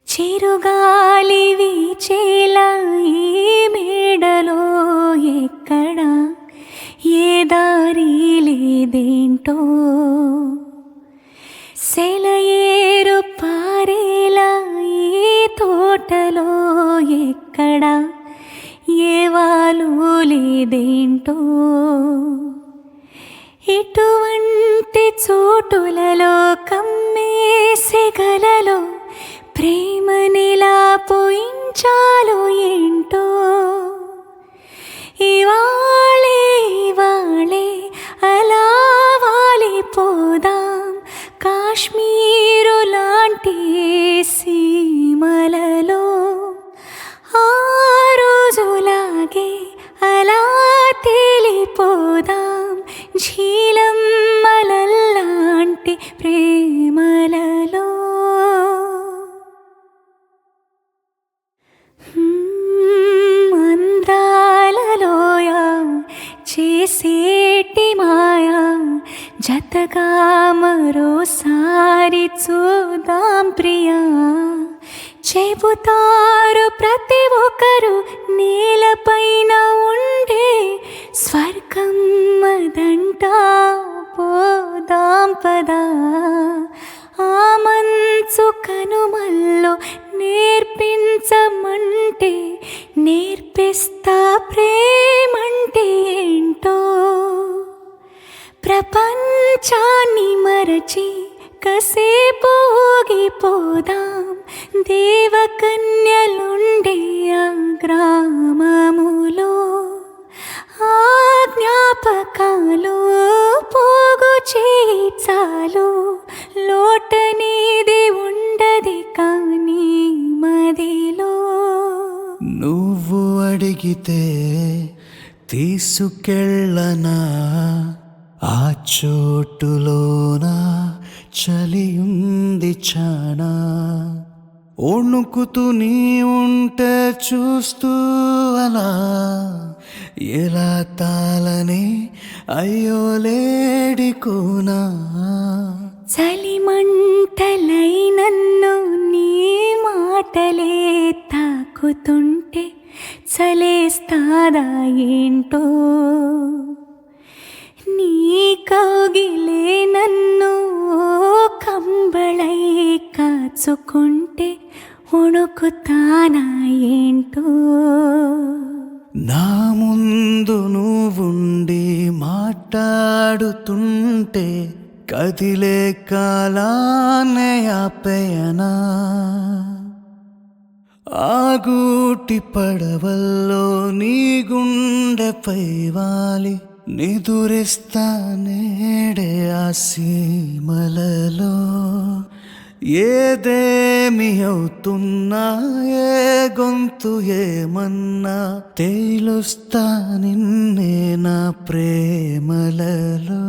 చిరుగాలి వీచేలా ఈ మేడలో ఎక్కడ ఏ దారి లేదేంటో, సెలయేరు పారేలా ఈ తోటలో ఎక్కడ ఏ వాలు లేదేంటో, ఇటువంటి చోటులలో కమ్మేసెగలలో ప్రేమనిలా పోయించాలో ఏంటో. ఇవాళే అలా వాలిపోదాం కాశ్మీరు లాంటి సీమలలో, ఆ రోజులాగే అలా తేలిపోదాం ఝీలమ్మలలాంటి ప్రేమలలో. అందాలలోయ చేసేటి మాయా జతగా మరోసారి చూద్దాం ప్రియా. చెబుతారు ప్రతి ఒక్కరు నేలపైన ఉండే స్వర్గం అదంట, పోదాం పదా. ఆ మంచు కనుమల్లో నేర్పించమంటే నేర్పిస్తా ప్రేమంటే ఏంటో. ప్రపంచాన్ని మరచి కసేపు ఊగిపోదాం దేవకన్యలుండే ఆ గ్రామములో. ఆ జ్ఞాపకాలు పోగు చేయించాలు, లోటనేది ఉండది కానీ మదిలో. నువ్వు అడిగితే తీసుకెళ్ళనా, ఆ చోటులోన చలి ఉంది చానా. వణుకుతూ నీ ఉంటే చూస్తూ అలా ఎలా తాళని అయ్యో లేడికోనా. చలిమంటలై నన్ను నీ మాటలే తాకుతుంటే చలేస్తాదా ఏంటో. నీ కౌగిలే నన్ను కంబళై కాచుకుంటే వణుకుతానా ఏంటో. నా ముందు నువ్వుండి మాట్లాడుతుంటే కదిలే కాలాన్నే ఆపేయనా. ఆగూటి పడవల్లో నీ గుండెపై వాలి నిదురిస్తా నేడే ఆ సీమలలో. ఏదేమి అవుతున్నా ఏ గొంతు ఏమన్నా తేలుస్తా నిన్నే నా ప్రేమలలో.